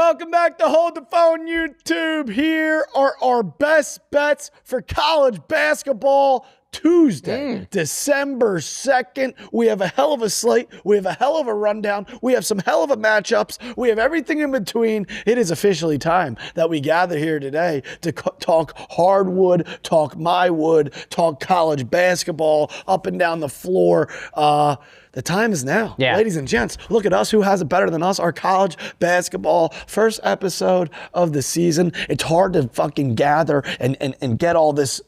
welcome back to Hold the Phone YouTube. Here are our best bets for college basketball Tuesday, December 2nd. We have a hell of a slate. We have a hell of a rundown. We have some hell of a matchups. We have everything in between. It is officially time that we gather here today to talk hardwood, talk my wood, talk college basketball up and down the floor. The time is now. Yeah. Ladies and gents, look at us. Who has it better than us? Our college basketball first episode of the season. It's hard to fucking gather and get all this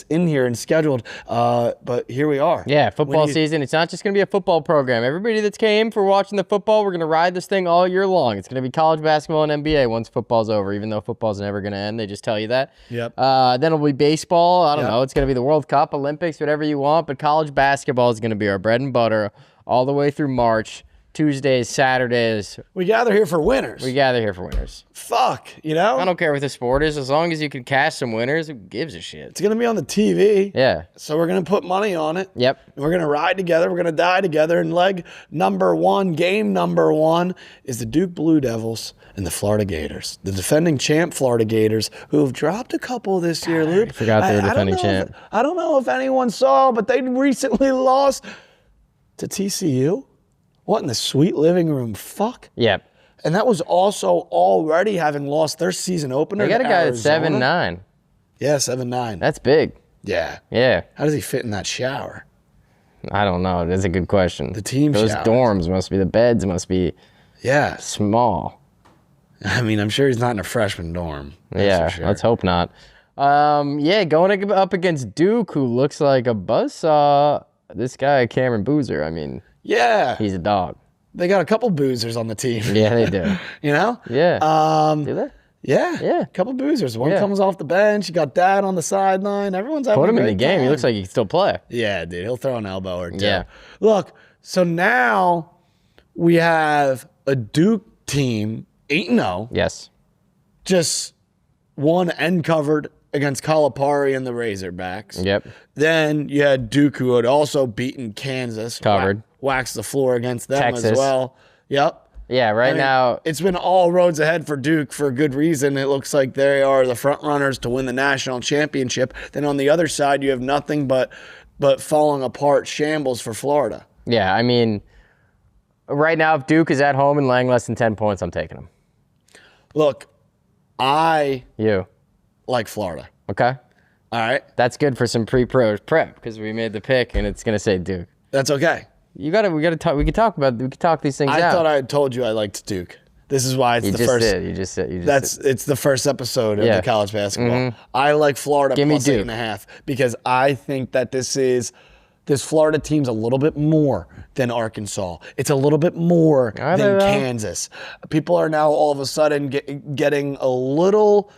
in here and scheduled, but here we are. Yeah, football season. It's not just going to be a football program. Everybody that's came for watching the football, we're going to ride this thing all year long. It's going to be college basketball and NBA once football's over, even though football's never going to end. They just tell you that. Yep. Then it'll be baseball. I don't know. It's going to be the World Cup, Olympics, whatever you want, but college basketball is going to be our bread and butter all the way through March. Tuesdays, Saturdays. We gather here for winners. Fuck, you know? I don't care what the sport is. As long as you can cash some winners, who gives a shit? It's going to be on the TV. Yeah. So we're going to put money on it. Yep. We're going to ride together. We're going to die together. And leg number one, game number one, is the Duke Blue Devils and the Florida Gators. The defending champ Florida Gators, who have dropped a couple this year, Luke. I forgot they were defending champ. I don't know if anyone saw, but they recently lost to TCU. What in the sweet living room? Fuck. Yep. And that was also already having lost their season opener. They got a guy at 7'9". Yeah, 7'9". That's big. Yeah. Yeah. How does he fit in that shower? I don't know. That's a good question. The team Those showers. Dorms must be, the beds must be small. I mean, I'm sure he's not in a freshman dorm. Yeah, sure. Let's hope not. Going up against Duke, who looks like a buzzsaw. This guy, Cameron Boozer, I mean... Yeah. He's a dog. They got a couple boozers on the team. Yeah, they do. You know? Yeah. Do they? Yeah. Yeah. A couple boozers. One comes off the bench. You got Dad on the sideline. Everyone's having Put him a in the great game. time. He looks like he can still play. Yeah, dude. He'll throw an elbow or two. Yeah. Look, so now we have a Duke team, 8-0. Yes. Just won and covered against Calipari and the Razorbacks. Yep. Then you had Duke, who had also beaten Kansas. Covered. Waxed the floor against them Texas. as well. Yep. Yeah, now... It's been all roads ahead for Duke for a good reason. It looks like they are the front runners to win the national championship. Then on the other side, you have nothing but falling apart shambles for Florida. Yeah, I mean, right now, if Duke is at home and laying less than 10 points, I'm taking them. Look, You like Florida. Okay. All right. That's good for some pre-pro prep because we made the pick and it's gonna say Duke. That's okay. We could talk these things out. I thought I had told you I liked Duke. This is why it's the first. You just did. It's the first episode of the college basketball. Mm-hmm. I like Florida plus 8.5 because I think that this Florida team's a little bit more than Arkansas. It's a little bit more than Kansas. People are now all of a sudden getting a little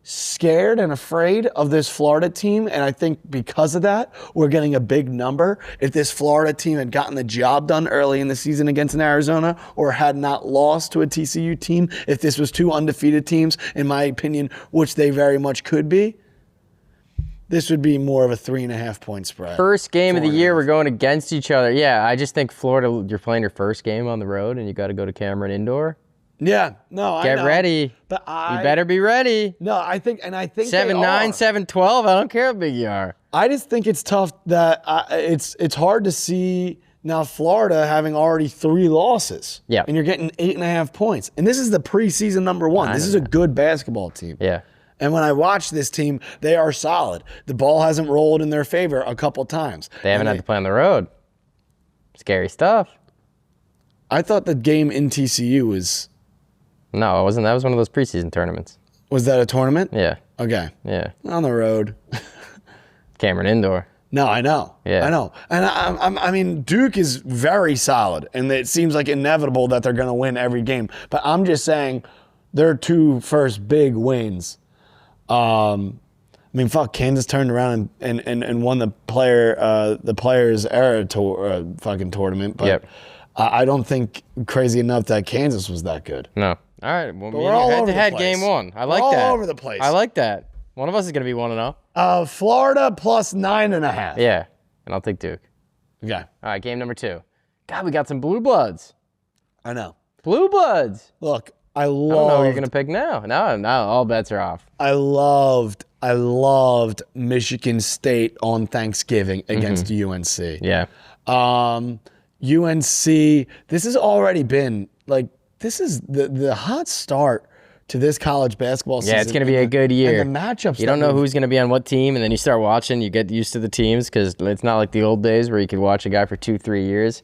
scared and afraid of this Florida team, and I think because of that, we're getting a big number. If this Florida team had gotten the job done early in the season against an Arizona or had not lost to a TCU team, if this was two undefeated teams, in my opinion, which they very much could be, this would be more of a 3.5 point spread. First game of the year, we're going against each other. Yeah, I just think Florida, you're playing your first game on the road, and you got to go to Cameron Indoor. Yeah, no, I know. Get ready. But you better be ready. No, I think 7'9", 7'12". I don't care how big you are. I just think it's tough that it's hard to see now Florida having already 3 losses. Yeah, and you're getting 8.5 points, and this is the preseason number 1. This is a good basketball team. Yeah. And when I watch this team, they are solid. The ball hasn't rolled in their favor a couple times. They haven't had to play on the road. Scary stuff. I thought the game in TCU was. No, it wasn't. That was one of those preseason tournaments. Was that a tournament? Yeah. Okay. Yeah. On the road. Cameron Indoor. No, I know. Yeah. I know. And I mean, Duke is very solid, and it seems like inevitable that they're going to win every game. But I'm just saying their 2 first big wins. I mean, fuck, Kansas turned around and won the Players Era fucking tournament. But I don't think crazy enough that Kansas was that good. No. All right. Well, we're all over the head place. Game 1. I like we're that. all over the place. I like that. One of us is going to be 1-0. Florida plus 9.5. Yeah. And I'll take Duke. Okay. All right. Game number 2. God, we got some blue bloods. I know. Blue bloods. Look, I don't know who you're gonna pick now. Now all bets are off. I loved Michigan State on Thanksgiving against UNC. Yeah. UNC, this has already been this is the hot start to this college basketball season. Yeah, it's going to be a good year. And the matchups. You don't know who's going to be on what team, and then you start watching, you get used to the teams because it's not like the old days where you could watch a guy for 2-3 years.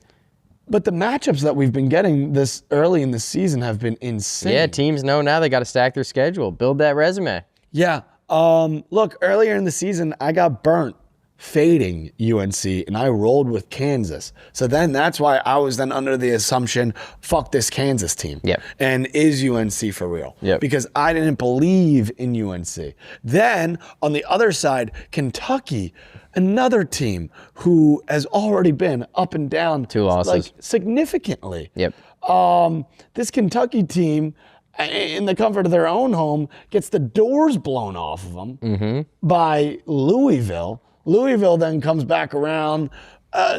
But the matchups that we've been getting this early in the season have been insane. Yeah, teams know now they got to stack their schedule, build that resume. Yeah. Look, earlier in the season, I got burnt fading UNC, and I rolled with Kansas. So then that's why I was then under the assumption, fuck this Kansas team. Yep. And is UNC for real? Yep. Because I didn't believe in UNC. Then on the other side, Kentucky, another team who has already been up and down 2 losses. Significantly. Yep. This Kentucky team, in the comfort of their own home, gets the doors blown off of them by Louisville. Louisville then comes back around.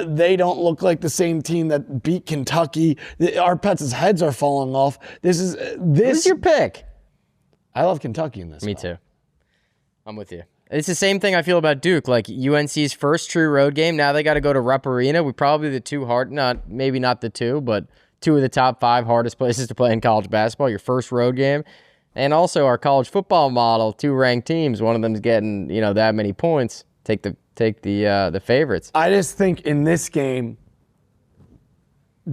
They don't look like the same team that beat Kentucky. Our pets' heads are falling off. Who's your pick? I love Kentucky in this. Me too. I'm with you. It's the same thing I feel about Duke. Like UNC's first true road game. Now they got to go to Rupp Arena. We probably maybe not the two, but 2 of the top 5 hardest places to play in college basketball. Your first road game. And also our college football model, 2 ranked teams. One of them's getting, that many points. Take the favorites. I just think in this game,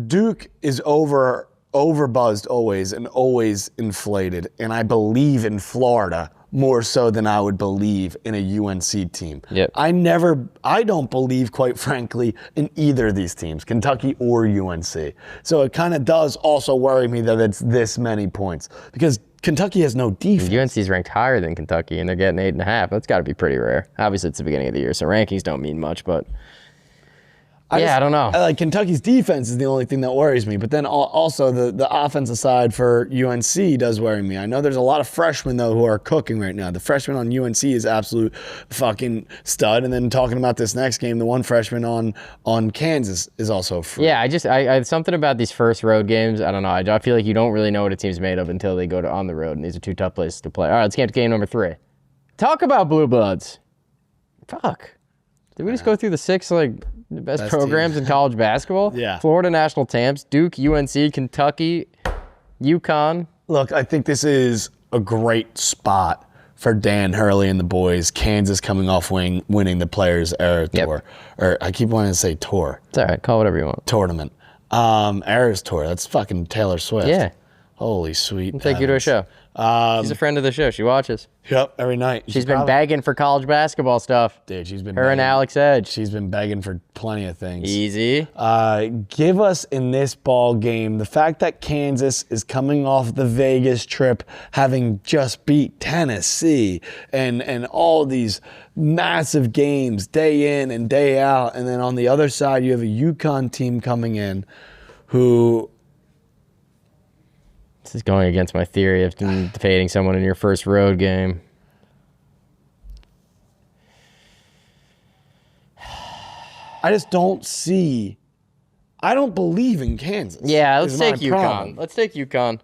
Duke is overbuzzed always and always inflated, and I believe in Florida more so than I would believe in a UNC team. Yep. I don't believe, quite frankly, in either of these teams, Kentucky or UNC. So it kind of does also worry me that it's this many points because Kentucky has no defense. UNC's ranked higher than Kentucky, and they're getting 8.5. That's got to be pretty rare. Obviously, it's the beginning of the year, so rankings don't mean much, but I don't know. Kentucky's defense is the only thing that worries me, but then also the offensive side for UNC does worry me. I know there's a lot of freshmen, though, who are cooking right now. The freshman on UNC is absolute fucking stud, and then talking about this next game, the one freshman on Kansas is also free. Yeah, I something about these first road games, I don't know. I feel like you don't really know what a team's made of until they go on the road, and these are 2 tough places to play. All right, let's get to game number 3. Talk about Blue Bloods. Fuck. Did we just go through the 6, the best programs in college basketball? Yeah. Florida National Champs, Duke, UNC, Kentucky, UConn. Look, I think this is a great spot for Dan Hurley and the boys. Kansas coming off winning the Players Era Tour. Or I keep wanting to say tour. It's all right. Call it whatever you want. Tournament. Eras Tour. That's fucking Taylor Swift. Yeah. Holy sweet. I'll take you to a show. She's a friend of the show. She watches. Yep, every night. She's been begging for college basketball stuff. Dude, she's been Her begging. and Alex Edge. She's been begging for plenty of things. Easy. Give us in this ball game the fact that Kansas is coming off the Vegas trip, having just beat Tennessee, and all these massive games day in and day out, and then on the other side you have a UConn team coming in who. This is going against my theory of fading someone in your first road game. I just don't see. I don't believe in Kansas. Yeah, let's take UConn. Let's take UConn.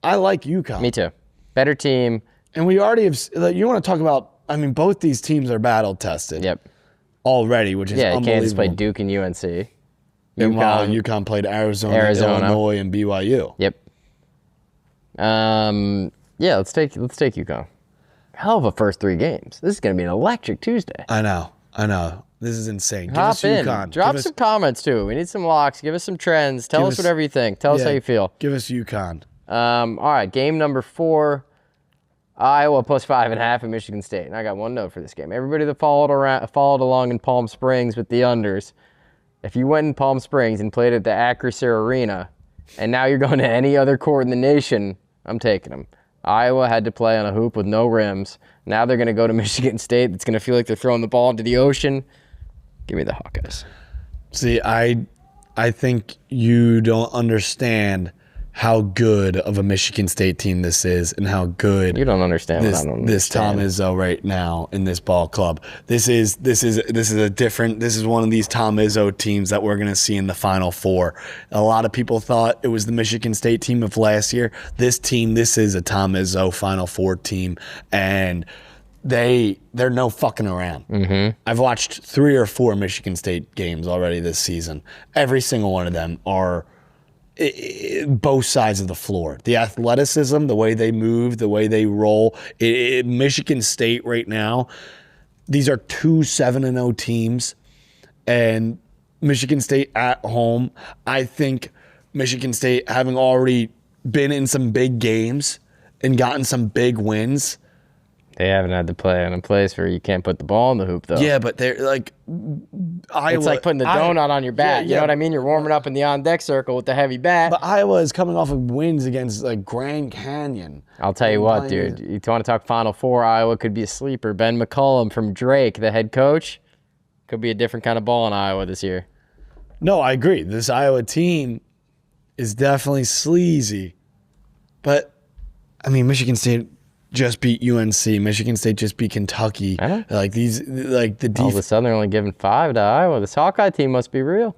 I like UConn. Me too. Better team. And we already have. You want to talk about? I mean, both these teams are battle tested. Yep. Already, which is unbelievable. Kansas played Duke and UNC. And while UConn played Arizona, Illinois, and BYU. Yep. Let's take UConn. Hell of a first 3 games. This is going to be an electric Tuesday. I know. This is insane. Hop in. UConn. Drop some comments too. We need some locks. Give us some trends. Tell us whatever you think. Tell us how you feel. Give us UConn. All right, game number 4. Iowa plus 5.5 at Michigan State. And I got one note for this game. Everybody that followed along in Palm Springs with the unders, if you went in Palm Springs and played at the Acrisure Arena, and now you're going to any other court in the nation, I'm taking them. Iowa had to play on a hoop with no rims. Now they're going to go to Michigan State. It's going to feel like they're throwing the ball into the ocean. Give me the Hawkeyes. See, I think you don't understand how good of a Michigan State team this is and how good you don't understand this Tom Izzo right now in this ball club. This is one of these Tom Izzo teams that we're going to see in the Final Four. A lot of people thought it was the Michigan State team of last year. This is a Tom Izzo Final Four team, and they're no fucking around. Mm-hmm. I've watched 3 or 4 Michigan State games already this season. Every single one of them are both sides of the floor. The athleticism, the way they move, the way they roll. Michigan State right now, these are 2 7-0 teams, and Michigan State at home. I think Michigan State, having already been in some big games and gotten some big wins. They haven't had to play in a place where you can't put the ball in the hoop, though. Yeah, but they're like Iowa. It's like putting the donut on your bat. You know what I mean? You're warming up in the on-deck circle with the heavy bat. But Iowa is coming off of wins against like Grand Canyon. I'll tell you what, dude. You want to talk Final Four? Iowa could be a sleeper. Ben McCollum from Drake, the head coach, could be a different kind of ball in Iowa this year. No, I agree. This Iowa team is definitely sleazy. But, I mean, Michigan State just beat UNC. Michigan State just beat Kentucky. Like these, like the defense. All of a sudden, they're only giving 5 to Iowa. This Hawkeye team must be real.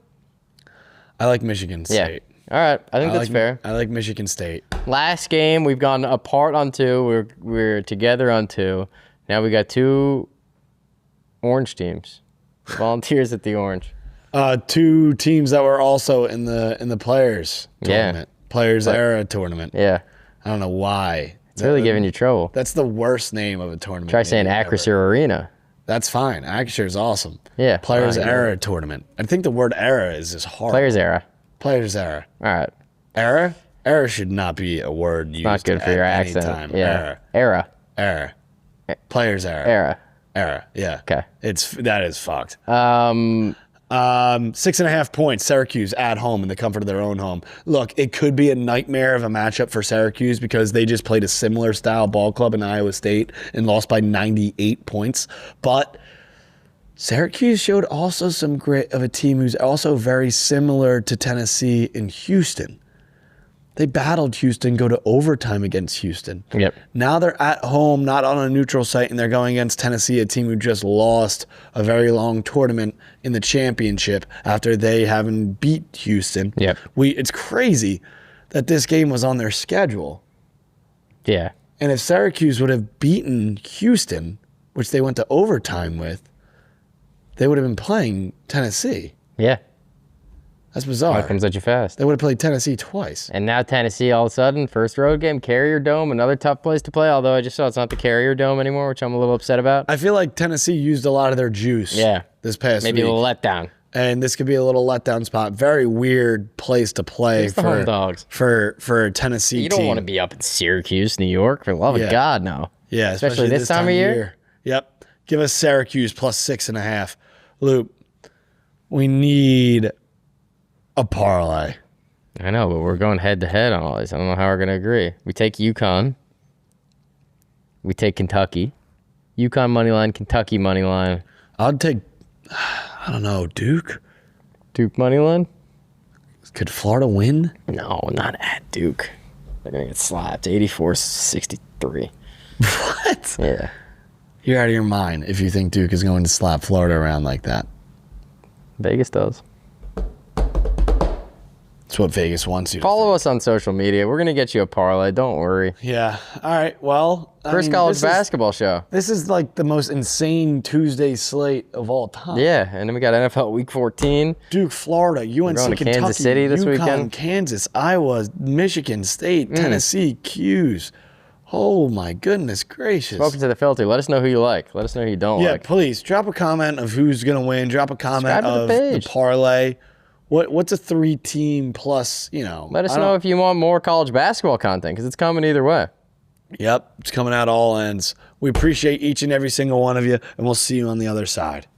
I like Michigan State. Yeah. All right, I think that's fair. I like Michigan State. Last game, we've gone apart on 2. We're together on 2. Now we got 2 orange teams. Volunteers at the orange. 2 teams that were also in the players tournament. Players era tournament. Yeah. I don't know why. It's really giving you trouble. That's the worst name of a tournament. Try saying Acrisure Arena. That's fine. Acrisure is awesome. Yeah. Players era tournament. I think the word era is just hard. Players era. Players era. All right. Era? Era should not be a word used. Not good for your accent. Time. Yeah. Era. Players era. Era. Yeah. Okay. That is fucked. 6.5 points, Syracuse at home in the comfort of their own home. Look, it could be a nightmare of a matchup for Syracuse because they just played a similar style ball club in Iowa State and lost by 98 points. But Syracuse showed also some grit of a team who's also very similar to Tennessee and Houston. They battled Houston, go to overtime against Houston. Yep. Now they're at home, not on a neutral site, and they're going against Tennessee, a team who just lost a very long tournament in the championship after they haven't beat Houston. Yep. It's crazy that this game was on their schedule. Yeah. And if Syracuse would have beaten Houston, which they went to overtime with, they would have been playing Tennessee. Yeah. That's bizarre. It comes at you fast. They would have played Tennessee twice. And now Tennessee, all of a sudden, first road game, Carrier Dome, another tough place to play, although I just saw it's not the Carrier Dome anymore, which I'm a little upset about. I feel like Tennessee used a lot of their juice this past week. Maybe a little letdown. And this could be a little letdown spot. Very weird place to play for home dogs. For a Tennessee team. You don't want to be up in Syracuse, New York, for the love of God, no. Yeah, especially this time of year. Yep. Give us Syracuse plus 6.5. Loop, we need a parlay. I know, but we're going head-to-head on all this. I don't know how we're going to agree. We take UConn. We take Kentucky. UConn money line, Kentucky money line. I'd take, I don't know, Duke? Duke money line? Could Florida win? No, not at Duke. They're going to get slapped. 84-63. What? Yeah. You're out of your mind if you think Duke is going to slap Florida around like that. Vegas does. That's what Vegas wants you to Follow us on social media. We're going to get you a parlay. Don't worry. Yeah. All right. Well, First college basketball show. This is like the most insane Tuesday slate of all time. Yeah. And then we got NFL Week 14. Duke, Florida, UNC-Kentucky, Kansas City this weekend. UConn-Kansas, Iowa, Michigan State, Tennessee, Q's. Oh, my goodness gracious. Welcome to the filter. Let us know who you like. Let us know who you don't like. Yeah, please. Drop a comment of who's going to win. Drop a comment of the parlay. What's a 3-team plus, Let us know if you want more college basketball content, because it's coming either way. Yep, it's coming out all ends. We appreciate each and every single one of you, and we'll see you on the other side.